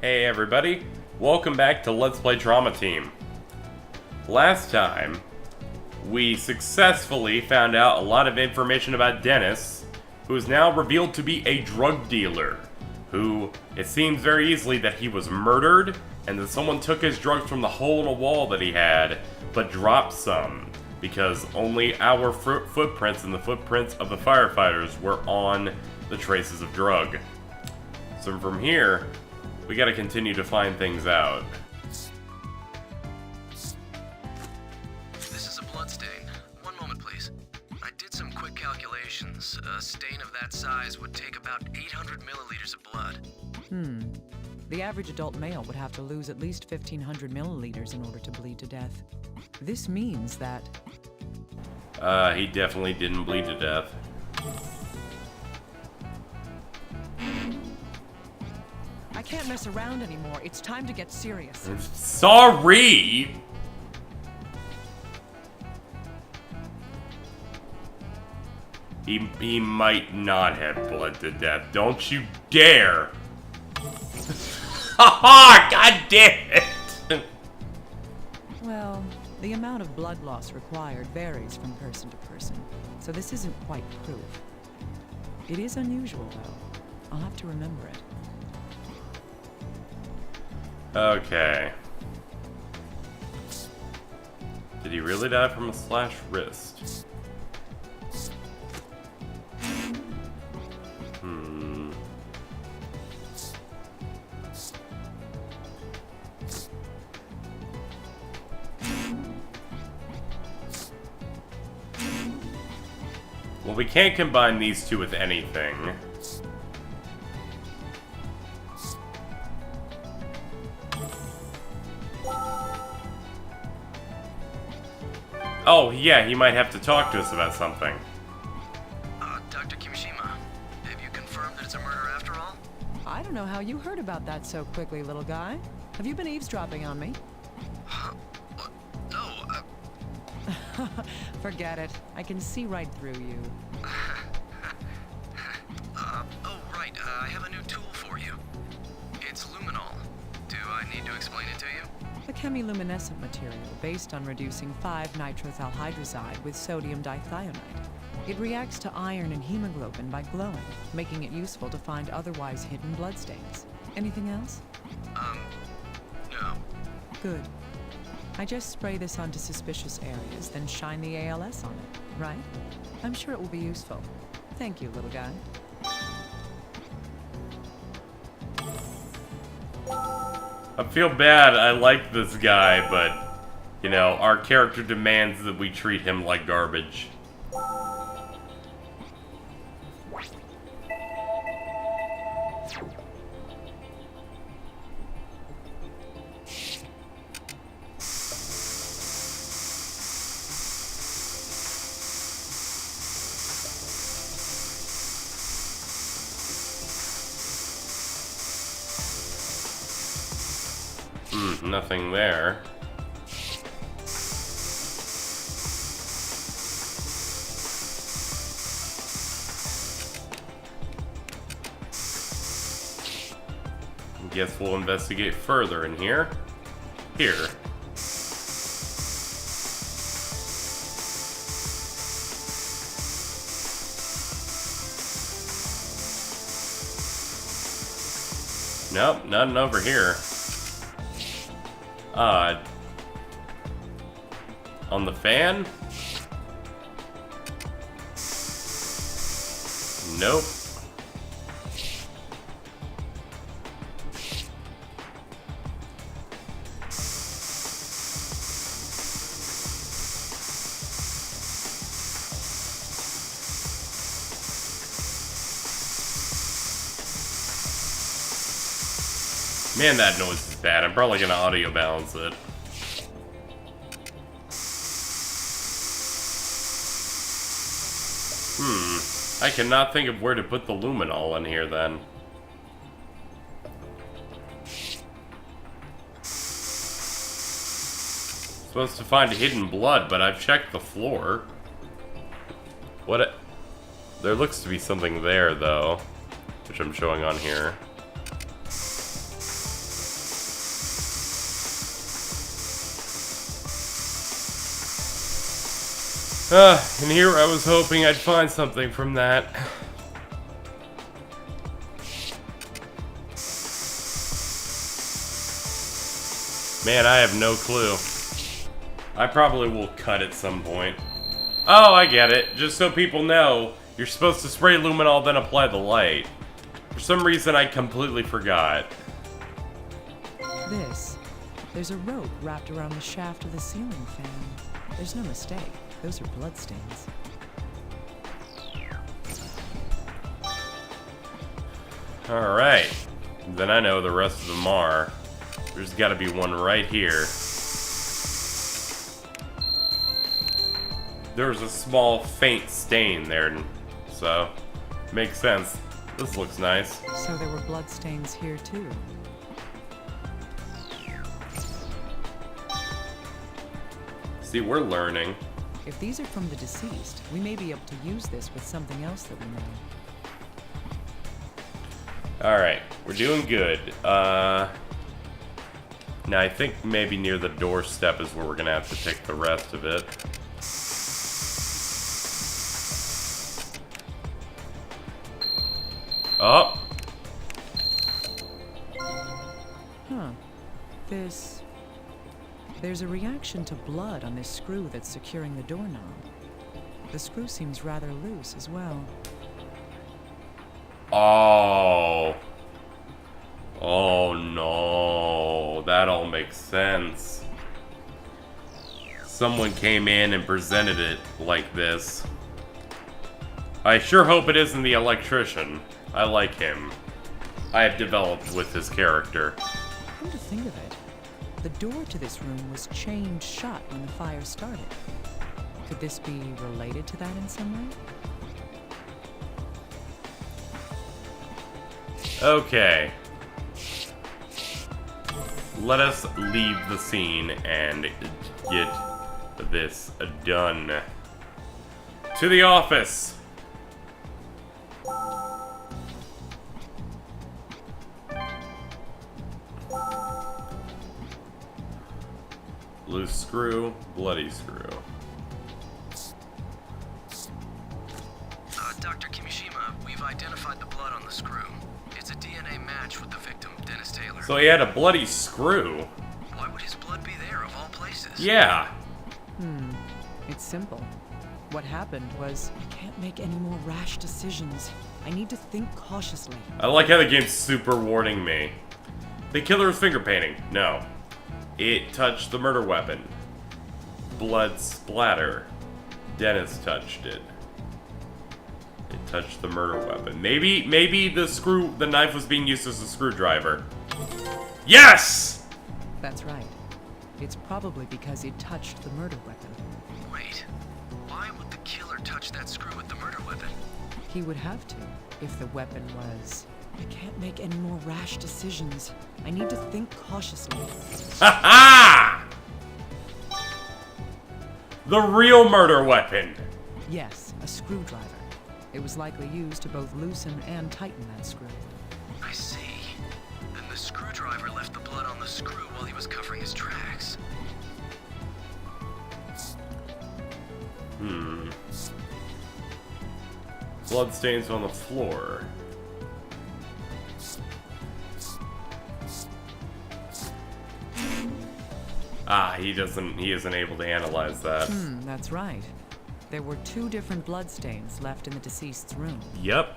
Hey everybody, welcome back to Let's Play Drama Team. Last time, we successfully found out a lot of information about Dennis, who is now revealed to be a drug dealer, who, it seems very easily that he was murdered, and that someone took his drugs from the hole in a wall that he had, but dropped some, because only our footprints and the footprints of the firefighters were on the traces of drug. So from here, we gotta continue to find things out. This is a blood stain. One moment, please. I did some quick calculations. A stain of that size would take about 800 milliliters of blood. The average adult male would have to lose at least 1,500 milliliters in order to bleed to death. This means that... He definitely didn't bleed to death. I can't mess around anymore. It's time to get serious. Sorry! He might not have bled to death. Don't you dare! Haha! God damn it! Well, the amount of blood loss required varies from person to person, so this isn't quite proof. It is unusual, though. I'll have to remember it. Okay. Did he really die from a slashed wrist? Well, we can't combine these two with anything. Oh, yeah, he might have to talk to us about something. Dr. Kimishima, have you confirmed that it's a murder after all? I don't know how you heard about that so quickly, little guy. Have you been eavesdropping on me? What? No, Forget it. I can see right through you. oh, right, I have a new tool for you. It's luminol. Do I need to explain it to you? A chemiluminescent material based on reducing 5-nitrothyl hydrazide with sodium dithionite. It reacts to iron and hemoglobin by glowing, making it useful to find otherwise hidden bloodstains. Anything else? No. Good. I just spray this onto suspicious areas, then shine the ALS on it, right? I'm sure it will be useful. Thank you, little guy. I feel bad, I like this guy, but, you know, our character demands that we treat him like garbage. Nothing there. Guess we'll investigate further in here. Here. Nope, nothing over here. On the fan? Nope. Man, that noise is bad. I'm probably gonna audio balance it. I cannot think of where to put the luminol in here then. Supposed to find hidden blood, but I've checked the floor. What? There looks to be something there, though, which I'm showing on here. And here I was hoping I'd find something from that. Man, I have no clue. I probably will cut at some point. Oh, I get it. Just so people know, you're supposed to spray luminol, then apply the light. For some reason, I completely forgot. There's a rope wrapped around the shaft of the ceiling fan. There's no mistake. Those are bloodstains. Alright. Then I know the rest of them are. There's gotta be one right here. There's a small, faint stain there, so makes sense. This looks nice. So there were bloodstains here too. See, we're learning. If these are from the deceased, we may be able to use this with something else that we know. Alright, we're doing good. Now I think maybe near the doorstep is where we're gonna have to take the rest of it. Oh! Huh. There's a reaction to blood on this screw that's securing the doorknob. The screw seems rather loose as well. Oh. Oh no. That all makes sense. Someone came in and presented it like this. I sure hope it isn't the electrician. I like him. I have developed with his character. Come to think of it, the door to this room was chained shut when the fire started. Could this be related to that in some way? Okay. Let us leave the scene and get this done. To the office! Loose screw, bloody screw. Dr. Kimishima, we've identified the blood on the screw. It's a DNA match with the victim, Dennis Taylor. So he had a bloody screw. Why would his blood be there, of all places? Yeah. It's simple. What happened was, I can't make any more rash decisions. I need to think cautiously. I like how the game's super warning me. The killer's finger painting. No. It touched the murder weapon. Blood splatter. Dennis touched it. It touched the murder weapon. Maybe the knife was being used as a screwdriver. Yes! That's right. It's probably because it touched the murder weapon. Wait, why would the killer touch that screw with the murder weapon? He would have to, if the weapon was... I can't make any more rash decisions. I need to think cautiously. Ha ha! The real murder weapon. Yes, a screwdriver. It was likely used to both loosen and tighten that screw. I see. Then the screwdriver left the blood on the screw while he was covering his tracks. Blood stains on the floor. He isn't able to analyze that. That's right. There were 2 different bloodstains left in the deceased's room. Yep.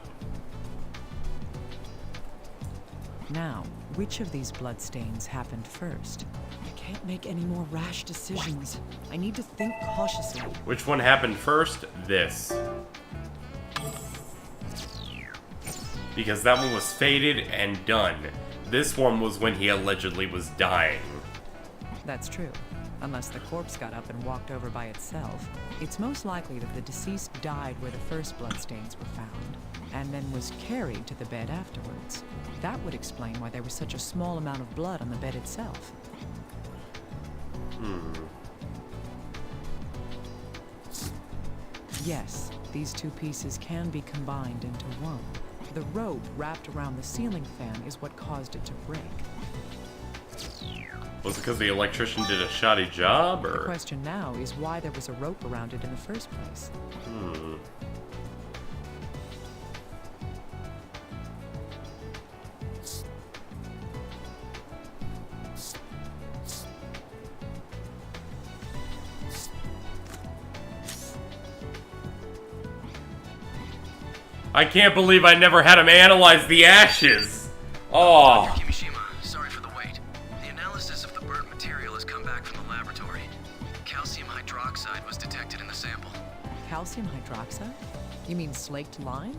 Now, which of these bloodstains happened first? I can't make any more rash decisions. I need to think cautiously. Which one happened first? This. Because that one was faded and done. This one was when he allegedly was dying. That's true. Unless the corpse got up and walked over by itself. It's most likely that the deceased died where the first bloodstains were found, and then was carried to the bed afterwards. That would explain why there was such a small amount of blood on the bed itself. Yes, these 2 pieces can be combined into one. The rope wrapped around the ceiling fan is what caused it to break. Was it because the electrician did a shoddy job, The or? question now is why there was a rope around it in the first place. I can't believe I never had him analyze the ashes. Oh. Dr. Kimishima, sorry for the wait. The analysis of the burnt material has come back from the laboratory. Calcium hydroxide was detected in the sample. Calcium hydroxide? You mean slaked lime?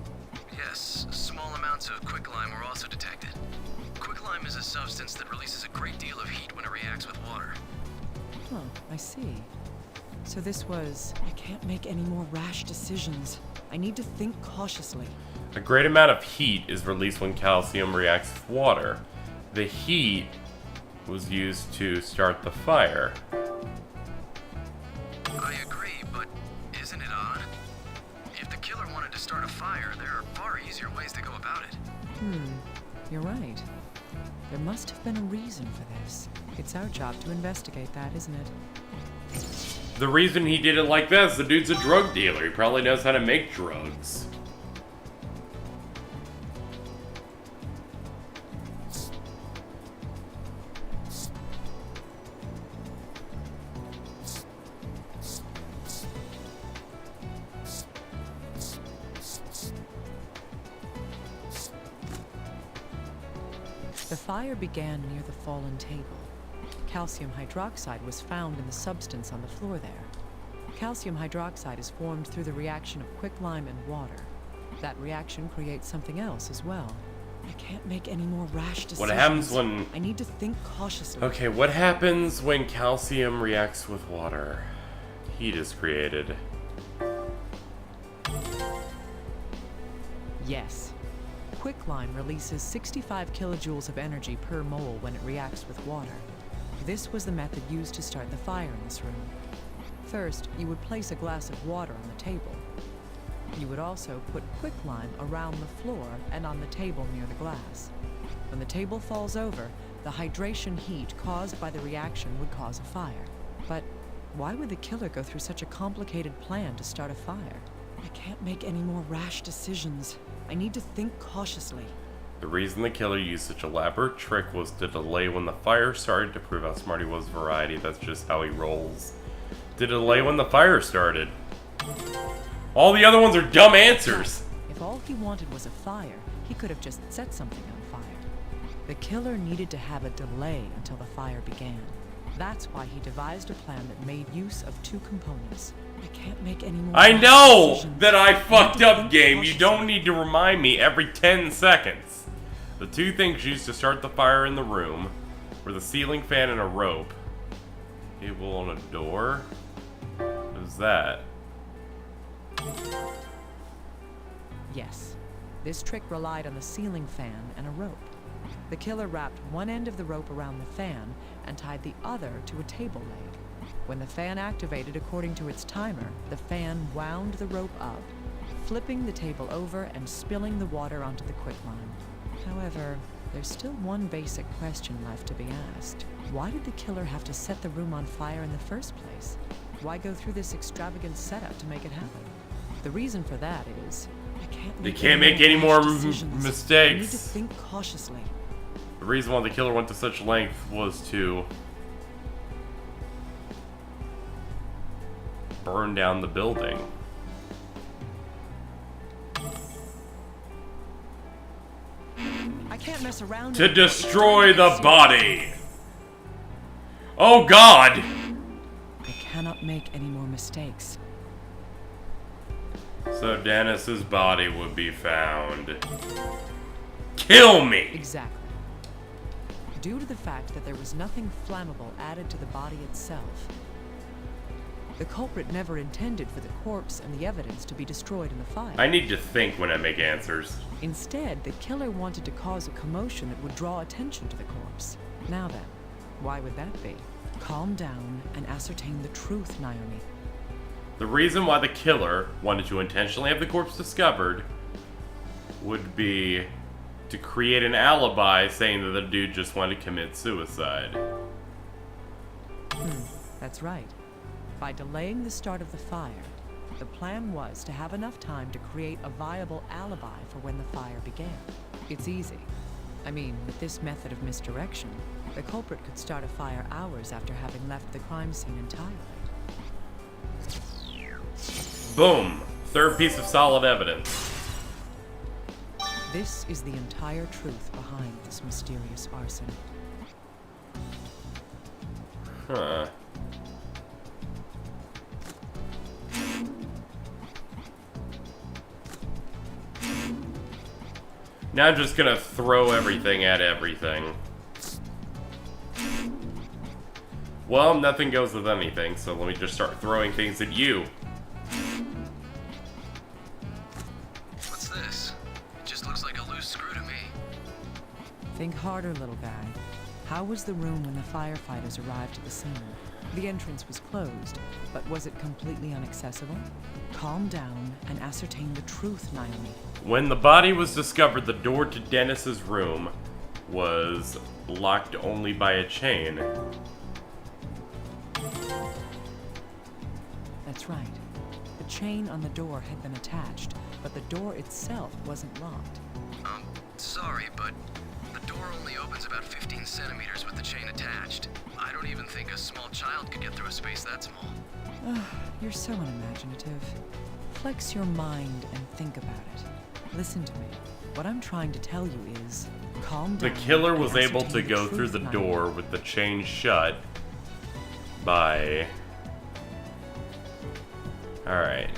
Yes, small amounts of quicklime were also detected. Quicklime is a substance that releases a great deal of heat when it reacts with water. Oh, I see. So this was... I can't make any more rash decisions. I need to think cautiously. A great amount of heat is released when calcium reacts with water. The heat was used to start the fire. I agree, but isn't it odd? If the killer wanted to start a fire, there are far easier ways to go about it. You're right. There must have been a reason for this. It's our job to investigate that, isn't it? The reason he did it like this, the dude's a drug dealer. He probably knows how to make drugs. The fire began near the fallen table. Calcium hydroxide was found in the substance on the floor there. Calcium hydroxide is formed through the reaction of quicklime and water. That reaction creates something else as well. I can't make any more rash decisions. What happens when... I need to think cautiously. Okay, what happens when calcium reacts with water? Heat is created. Yes. Quicklime releases 65 kilojoules of energy per mole when it reacts with water. This was the method used to start the fire in this room. First, you would place a glass of water on the table. You would also put quicklime around the floor and on the table near the glass. When the table falls over, the hydration heat caused by the reaction would cause a fire. But why would the killer go through such a complicated plan to start a fire? I can't make any more rash decisions. I need to think cautiously. The reason the killer used such elaborate trick was to delay when the fire started to prove how smart he was. Variety, that's just how he rolls. To delay when the fire started. All the other ones are dumb answers. If all he wanted was a fire, he could have just set something on fire. The killer needed to have a delay until the fire began. That's why he devised a plan that made use of two components. I can't make any more. I know decisions. that I fucked up, Think game. You cautiously. don't need to remind me every 10 seconds. The two things used to start the fire in the room were the ceiling fan and a rope. Cable on a door? What is that? Yes. This trick relied on the ceiling fan and a rope. The killer wrapped one end of the rope around the fan and tied the other to a table leg. When the fan activated according to its timer, the fan wound the rope up, flipping the table over and spilling the water onto the quicklime. However, there's still one basic question left to be asked. Why did the killer have to set the room on fire in the first place? Why go through this extravagant setup to make it happen? The reason for that is, They can't make any more decisions. mistakes. I need to think cautiously. The reason why the killer went to such length was to burn down the building. I can't mess around To anymore. destroy the body! Oh god! I cannot make any more mistakes. So Dennis's body would be found. Kill me! Exactly. Due to the fact that there was nothing flammable added to the body itself, the culprit never intended for the corpse and the evidence to be destroyed in the fire. I need to think when I make answers. Instead, the killer wanted to cause a commotion that would draw attention to the corpse. Now then, why would that be? Calm down and ascertain the truth, Naomi. The reason why the killer wanted to intentionally have the corpse discovered would be to create an alibi saying that the dude just wanted to commit suicide. That's right. By delaying the start of the fire, the plan was to have enough time to create a viable alibi for when the fire began. It's easy. I mean, with this method of misdirection, the culprit could start a fire hours after having left the crime scene entirely. Boom! Third piece of solid evidence. This is the entire truth behind this mysterious arson. Huh. Now I'm just gonna throw everything at everything. Well, nothing goes with anything, so let me just start throwing things at you. What's this? It just looks like a loose screw to me. Think harder, little guy. How was the room when the firefighters arrived at the scene? The entrance was closed, but was it completely inaccessible? Calm down and ascertain the truth, Naomi. When the body was discovered, the door to Dennis's room was locked only by a chain. That's right. The chain on the door had been attached, but the door itself wasn't locked. Sorry, but the door only opens about 15 centimeters with the chain attached. I don't even think a small child could get through a space that small. You're so unimaginative. Flex your mind and think about it. Listen to me. What I'm trying to tell you is, calm The down. killer and was able to ascertain go through truth, the Naomi. door with the chain shut by... Alright.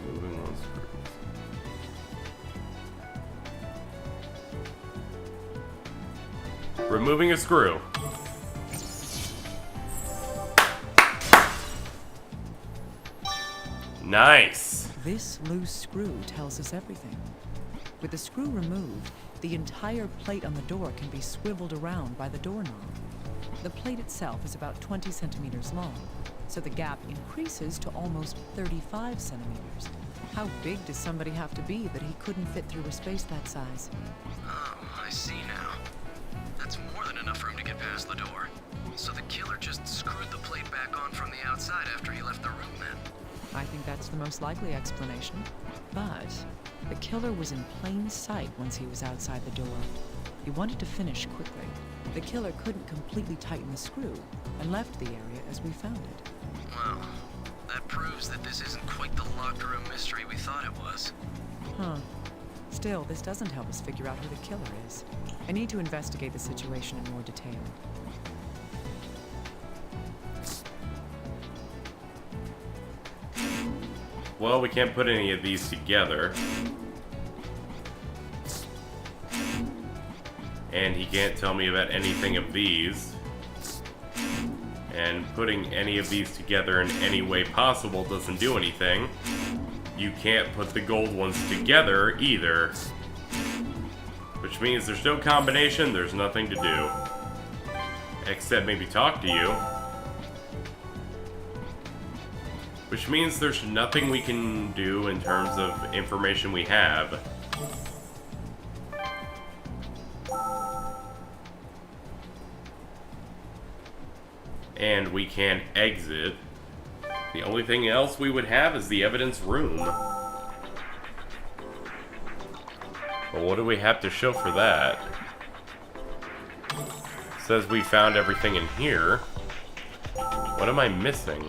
Moving on screws. Removing a screw. Nice. This loose screw tells us everything. With the screw removed, the entire plate on the door can be swiveled around by the doorknob. The plate itself is about 20 centimeters long, so the gap increases to almost 35 centimeters. How big does somebody have to be that he couldn't fit through a space that size? Oh, I see now. That's more than enough room to get past the door. So the killer just screwed the plate back on from the outside after he left the room then. I think that's the most likely explanation. But the killer was in plain sight once he was outside the door. He wanted to finish quickly. The killer couldn't completely tighten the screw and left the area as we found it. Wow. That proves that this isn't quite the locker room mystery we thought it was. Huh. Still, this doesn't help us figure out who the killer is. I need to investigate the situation in more detail. Well, we can't put any of these together. And he can't tell me about anything of these. And putting any of these together in any way possible doesn't do anything. You can't put the gold ones together either. Which means there's no combination, there's nothing to do. Except maybe talk to you. Which means there's nothing we can do in terms of information we have. And we can't exit. The only thing else we would have is the evidence room. But what do we have to show for that? Says we found everything in here. What am I missing?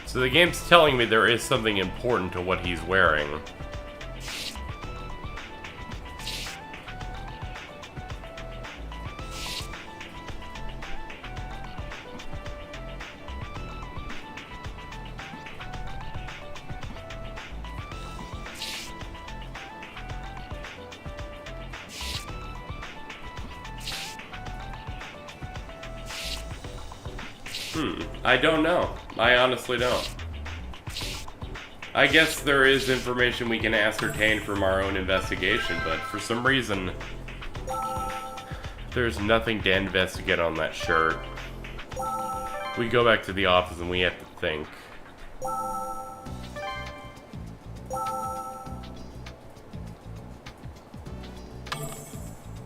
So the game's telling me there is something important to what he's wearing. I don't know. I honestly don't. I guess there is information we can ascertain from our own investigation, but for some reason, there's nothing to investigate on that shirt. We go back to the office and we have to think.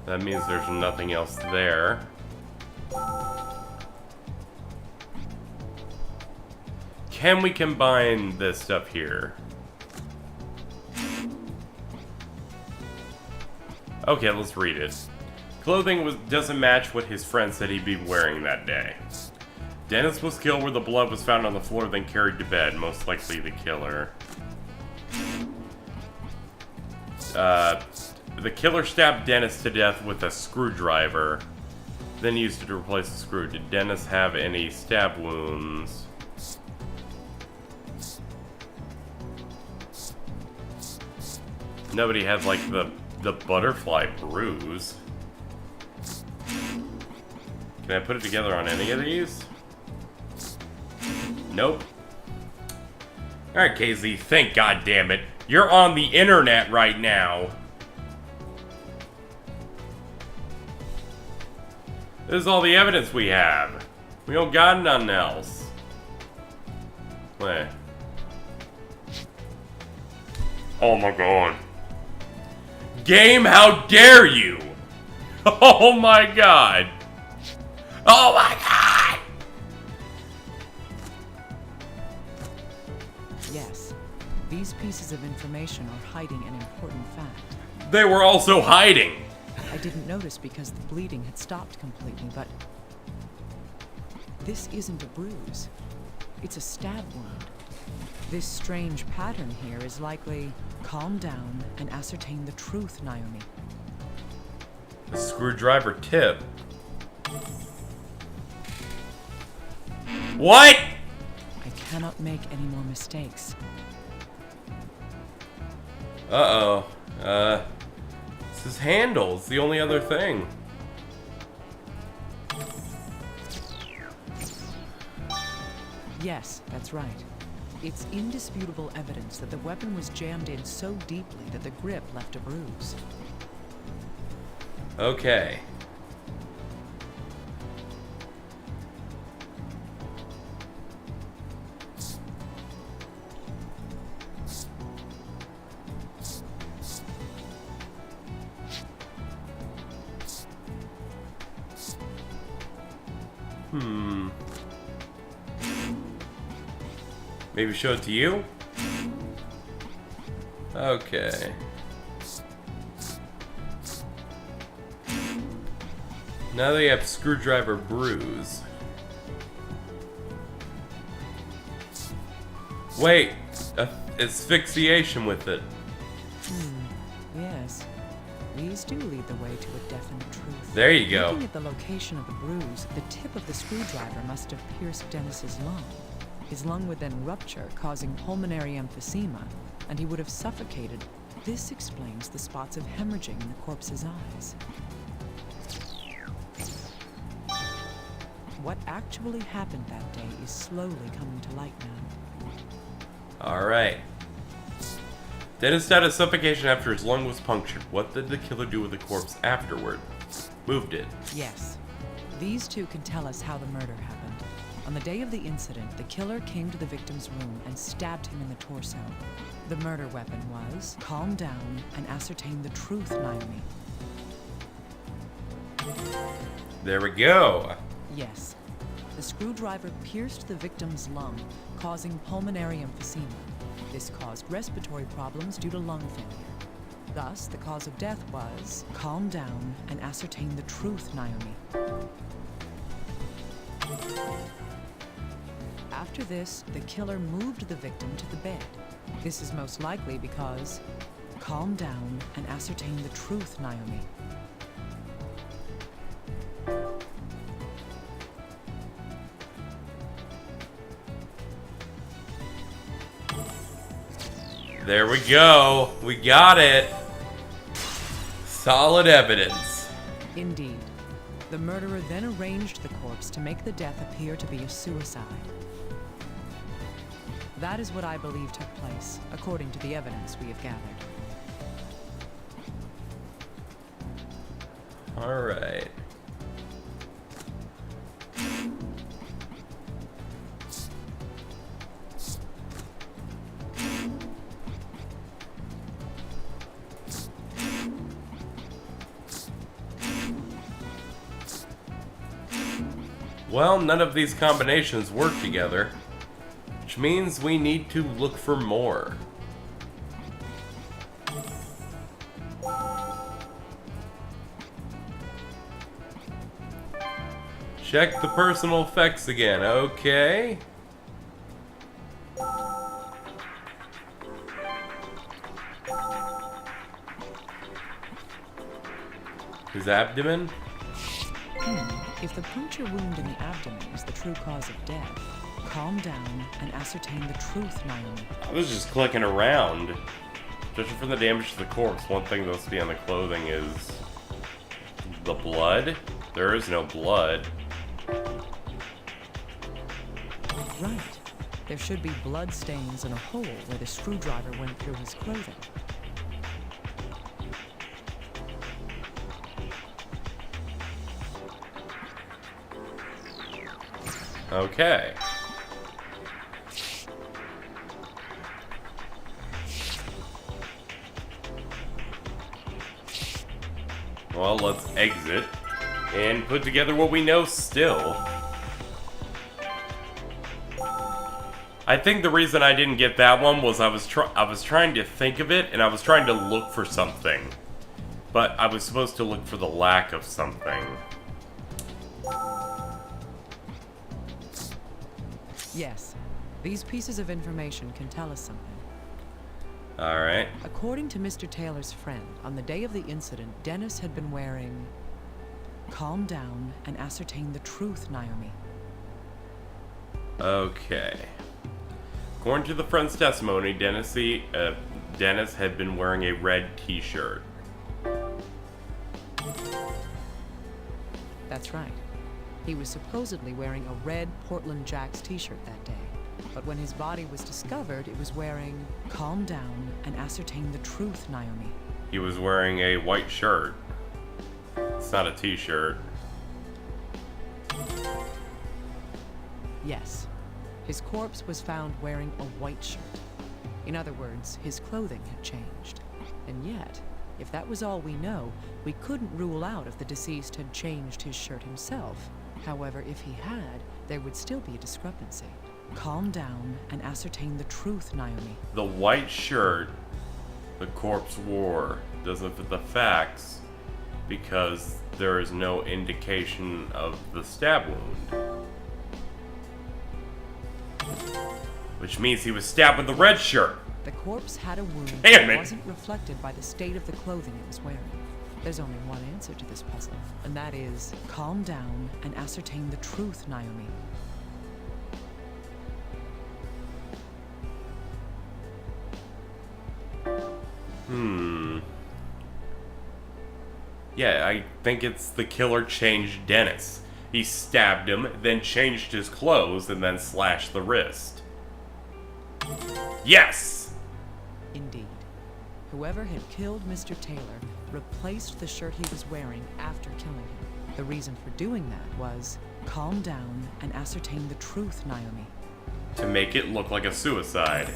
That means there's nothing else there. Can we combine this stuff here? Okay, let's read it. Clothing doesn't match what his friend said he'd be wearing that day. Dennis was killed where the blood was found on the floor, then carried to bed. Most likely the killer. The killer stabbed Dennis to death with a screwdriver, then used it to replace the screw. Did Dennis have any stab wounds? Nobody had, like, the butterfly bruise. Can I put it together on any of these? Nope. Alright, KZ, think, goddammit. You're on the internet right now. This is all the evidence we have. We don't got nothing else. Wait. Oh my god. Game, how dare you? Oh my god. Oh my god! Yes. These pieces of information are hiding an important fact. They were also hiding. I didn't notice because the bleeding had stopped completely, but this isn't a bruise. It's a stab wound. This strange pattern here is likely calm down and ascertain the truth, Naomi. The screwdriver tip. What? I cannot make any more mistakes. Uh-oh. This is handles, the only other thing. Yes, that's right. It's indisputable evidence that the weapon was jammed in so deeply that the grip left a bruise. Okay. Maybe show it to you? Okay. Now they have screwdriver bruise. Wait, asphyxiation with it. Yes. These do lead the way to a definite truth. There you go. Looking at the location of the bruise, the tip of the screwdriver must have pierced Dennis's lung. His lung would then rupture, causing pulmonary emphysema, and he would have suffocated. This explains the spots of hemorrhaging in the corpse's eyes. What actually happened that day is slowly coming to light now. Alright. Dennis died of suffocation after his lung was punctured. What did the killer do with the corpse afterward? Moved it. Yes. These two can tell us how the murder happened. On the day of the incident, the killer came to the victim's room and stabbed him in the torso. The murder weapon was calm down and ascertain the truth, Naomi. There we go. Yes. The screwdriver pierced the victim's lung, causing pulmonary emphysema. This caused respiratory problems due to lung failure. Thus, the cause of death was calm down and ascertain the truth, Naomi. After this, the killer moved the victim to the bed. This is most likely because calm down and ascertain the truth, Naomi. There we go. We got it. Solid evidence. Indeed. The murderer then arranged the corpse to make the death appear to be a suicide. That is what I believe took place, according to the evidence we have gathered. All right. Well, none of these combinations work together, which means we need to look for more. Check the personal effects again, okay. His abdomen? If the puncture wound in the abdomen is the true cause of death, calm down and ascertain the truth, Naomi. I was just clicking around. Judging from the damage to the corpse, one thing that's to be on the clothing is the blood. There is no blood. Right. There should be blood stains and a hole where the screwdriver went through his clothing. Okay. Well, let's exit and put together what we know still. I think the reason I didn't get that one was I was trying to think of it, and I was trying to look for something. But I was supposed to look for the lack of something. Yes. These pieces of information can tell us something. Alright. According to Mr. Taylor's friend, on the day of the incident, Dennis had been wearing... Calm down and ascertain the truth, Naomi. Okay. According to the friend's testimony, Dennis had been wearing a red t-shirt. That's right. He was supposedly wearing a red Portland Jacks t-shirt that day. But when his body was discovered, it was wearing, calm down and ascertain the truth, Naomi. He was wearing a white shirt. It's not a t-shirt. Yes. His corpse was found wearing a white shirt. In other words, his clothing had changed. And yet, if that was all we know, we couldn't rule out if the deceased had changed his shirt himself. However, if he had, there would still be a discrepancy. Calm down and ascertain the truth, Naomi. The white shirt the corpse wore doesn't fit the facts because there is no indication of the stab wound. Which means he was stabbed with the red shirt. The corpse had a wound Damn that it. wasn't reflected by the state of the clothing it was wearing. There's only one answer to this puzzle, and that is, calm down and ascertain the truth, Naomi. Yeah, I think it's the killer changed Dennis. He stabbed him, then changed his clothes, and then slashed the wrist. Yes! Indeed. Whoever had killed Mr. Taylor replaced the shirt he was wearing after killing him. The reason for doing that was, calm down and ascertain the truth, Naomi. To make it look like a suicide.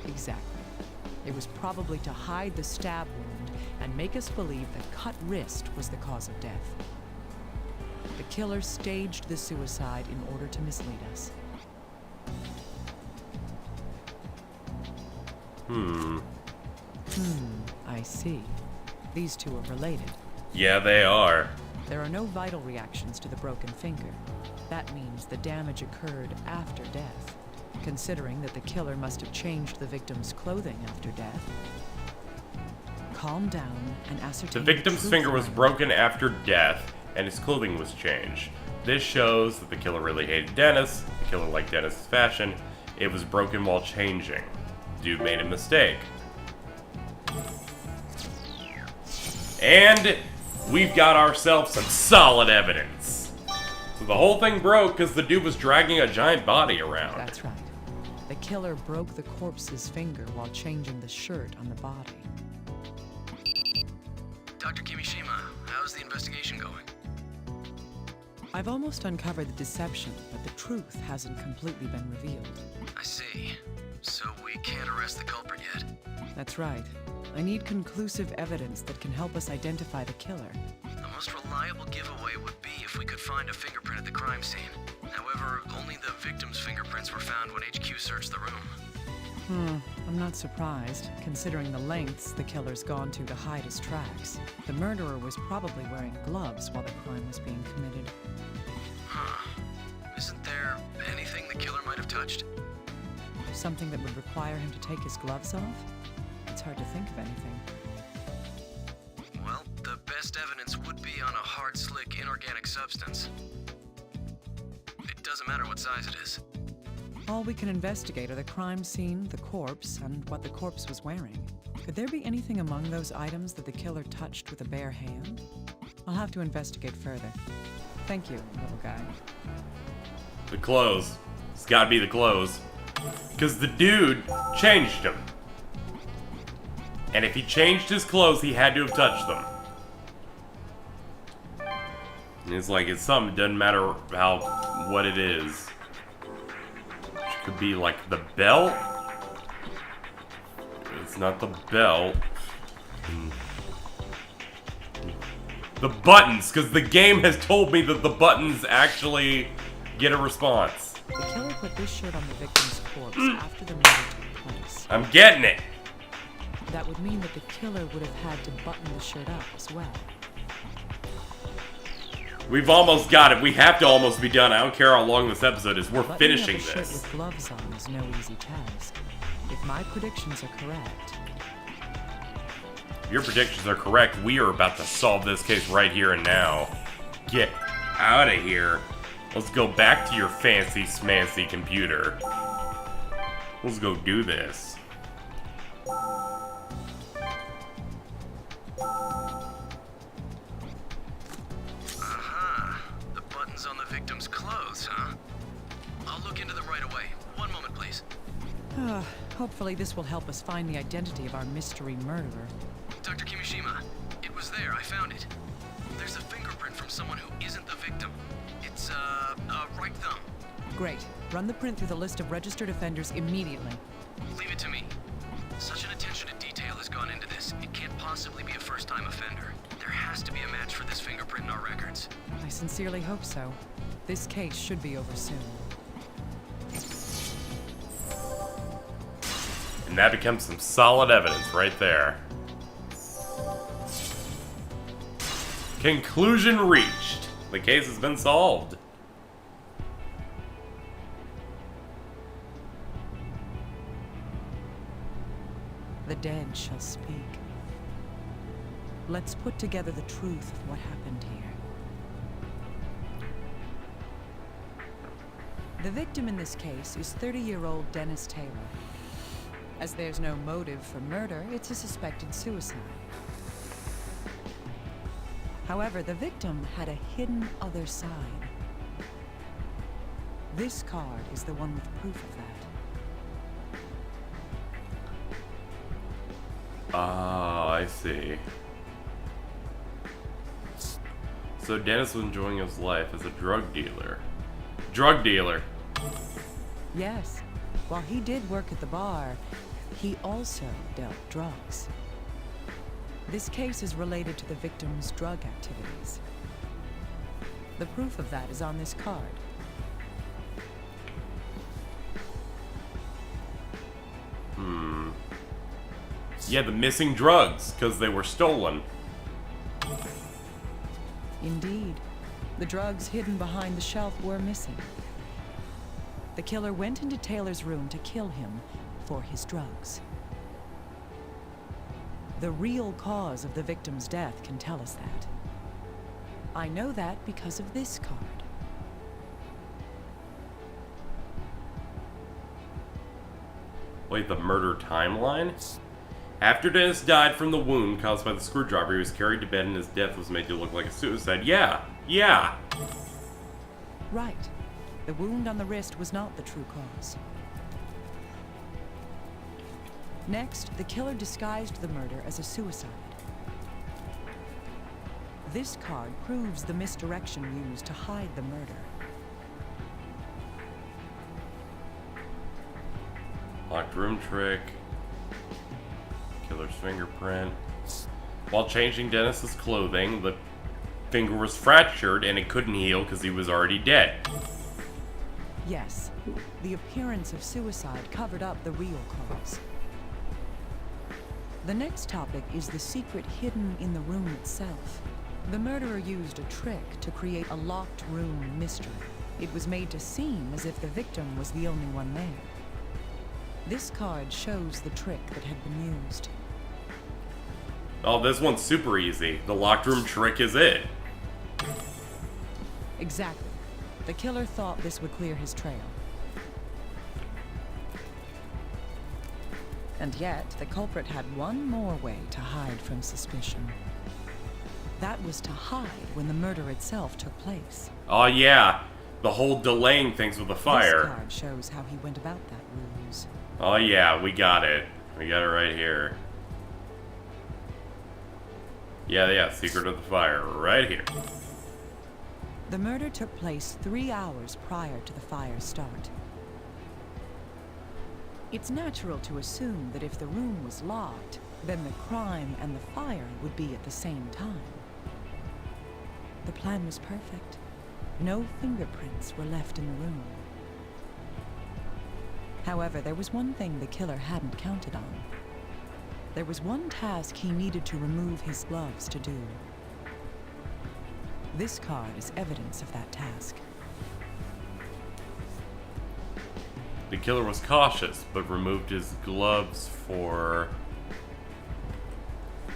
Exactly. It was probably to hide the stab wound and make us believe that cut wrist was the cause of death. The killer staged the suicide in order to mislead us. I see. These two are related. Yeah, they are. There are no vital reactions to the broken finger. That means the damage occurred after death. Considering that the killer must have changed the victim's clothing after death. Calm down and ascertain The victim's truth, finger was Naomi. broken after death, and his clothing was changed. This shows that the killer really hated Dennis. The killer liked Dennis's fashion. It was broken while changing. Dude made a mistake. And we've got ourselves some solid evidence. So the whole thing broke because the dude was dragging a giant body around. That's right. The killer broke the corpse's finger while changing the shirt on the body. Dr. Kimishima, how's the investigation going? I've almost uncovered the deception, but the truth hasn't completely been revealed. I see. So we can't arrest the culprit yet. That's right. I need conclusive evidence that can help us identify the killer. The most reliable giveaway would be if we could find a fingerprint at the crime scene. However, only the victim's fingerprints were found when HQ searched the room. I'm not surprised, considering the lengths the killer's gone to hide his tracks. The murderer was probably wearing gloves while the crime was being committed. Huh. Isn't there anything the killer might have touched? Something that would require him to take his gloves off? It's hard to think of anything. Well, the best evidence would be on a hard, slick, inorganic substance. It doesn't matter what size it is. All we can investigate are the crime scene, the corpse, and what the corpse was wearing. Could there be anything among those items that the killer touched with a bare hand? I'll have to investigate further. Thank you, little guy. The clothes. It's gotta be the clothes. Because the dude changed them. And if he changed his clothes, he had to have touched them. And it's like, it's something, it doesn't matter what it is. It could be like the belt. It's not the belt. The buttons, because the game has told me that the buttons actually get a response. The killer put this shirt on the victim's corpse after the murder took place. I'm getting it. That would mean that the killer would have had to button the shirt up as well. We've almost got it. We have to almost be done. I don't care how long this episode is. We're Buttoning finishing up a shirt this. with gloves on is no easy task. If my predictions are correct, If your predictions are correct, we are about to solve this case right here and now. Get out of here. Let's go back to your fancy smancy computer. Let's go do this. The buttons on the victim's clothes, huh? I'll look into them right away. One moment, please. hopefully this will help us find the identity of our mystery murderer. Dr. Kimishima, it was there. I found it. There's a fingerprint from someone who isn't the victim. It's, a right thumb. Great. Run the print through the list of registered offenders immediately. Leave it to me. Such an attention to detail has gone into this. It can't possibly be a first-time offender. There has to be a match for this fingerprint in our records. I sincerely hope so. This case should be over soon. And that becomes some solid evidence right there. Conclusion reached. The case has been solved. The dead shall speak. Let's put together the truth of what happened here. The victim in this case is 30-year-old Dennis Taylor. As there's no motive for murder, it's a suspected suicide. However, the victim had a hidden other side. This card is the one with proof of that. Ah, I see. So Dennis was enjoying his life as a drug dealer. Drug dealer. Yes. While he did work at the bar, he also dealt drugs. This case is related to the victim's drug activities. The proof of that is on this card. Yeah, the missing drugs, because they were stolen. Indeed. The drugs hidden behind the shelf were missing. The killer went into Taylor's room to kill him for his drugs. The real cause of the victim's death can tell us that. I know that because of this card. Wait, the murder timeline? After Dennis died from the wound caused by the screwdriver, he was carried to bed and his death was made to look like a suicide. Yeah. Right. The wound on the wrist was not the true cause. Next, the killer disguised the murder as a suicide. This card proves the misdirection used to hide the murder. Locked room trick. Killer's fingerprint. While changing Dennis's clothing, the finger was fractured and it couldn't heal because he was already dead. Yes, the appearance of suicide covered up the real cause. The next topic is the secret hidden in the room itself. The murderer used a trick to create a locked room mystery. It was made to seem as if the victim was the only one there. This card shows the trick that had been used. Oh, this one's super easy. The locked room trick is it. Exactly. The killer thought this would clear his trail. And yet, the culprit had one more way to hide from suspicion. That was to hide when the murder itself took place. Oh yeah, the whole delaying things with the fire. This card shows how he went about that ruse. Oh yeah, we got it. We got it right here. Yeah, secret of the fire, right here. The murder took place 3 hours prior to the fire's start. It's natural to assume that if the room was locked, then the crime and the fire would be at the same time. The plan was perfect. No fingerprints were left in the room. However, there was one thing the killer hadn't counted on. There was one task he needed to remove his gloves to do. This card is evidence of that task. The killer was cautious, but removed his gloves for...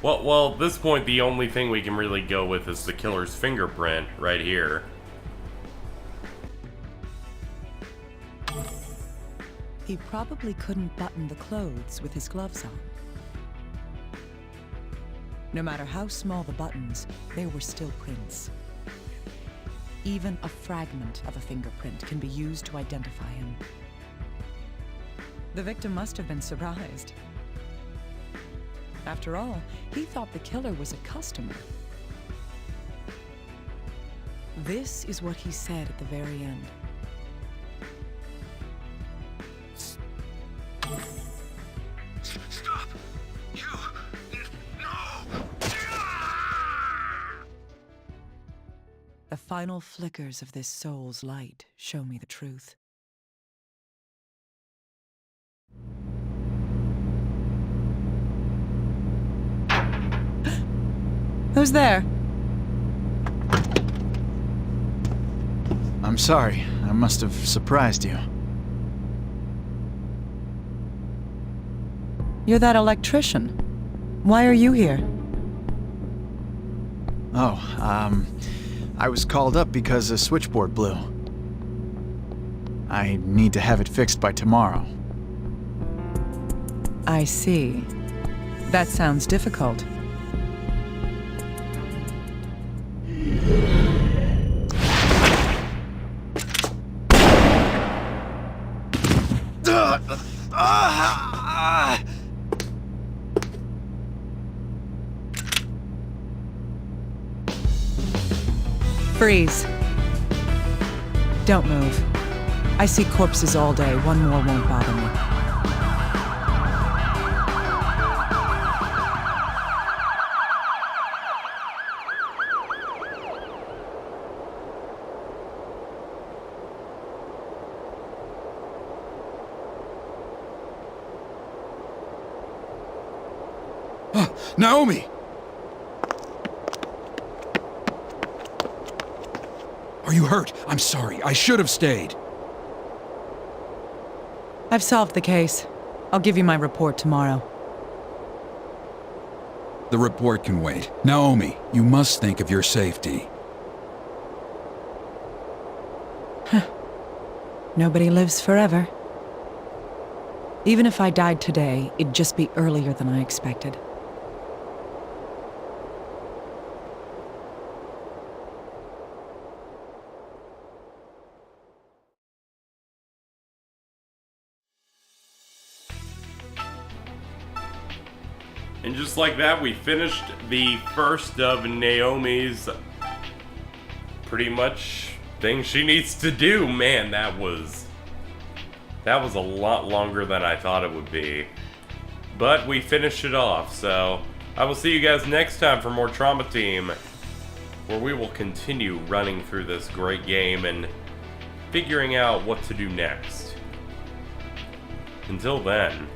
Well, at this point, the only thing we can really go with is the killer's fingerprint right here. He probably couldn't button the clothes with his gloves on. No matter how small the buttons, they were still prints. Even a fragment of a fingerprint can be used to identify him. The victim must have been surprised. After all, he thought the killer was a customer. This is what he said at the very end. Stop! You! No! The final flickers of this soul's light show me the truth. Who's there? I'm sorry. I must have surprised you. You're that electrician. Why are you here? Oh, I was called up because a switchboard blew. I need to have it fixed by tomorrow. I see. That sounds difficult. Freeze. Don't move. I see corpses all day. One more won't bother me. Naomi! Are you hurt? I'm sorry. I should have stayed. I've solved the case. I'll give you my report tomorrow. The report can wait. Naomi, you must think of your safety. Nobody lives forever. Even if I died today, it'd just be earlier than I expected. And just like that, we finished the first of Naomi's pretty much things she needs to do. Man, that was a lot longer than I thought it would be. But we finished it off, so I will see you guys next time for more Trauma Team, where we will continue running through this great game and figuring out what to do next. Until then...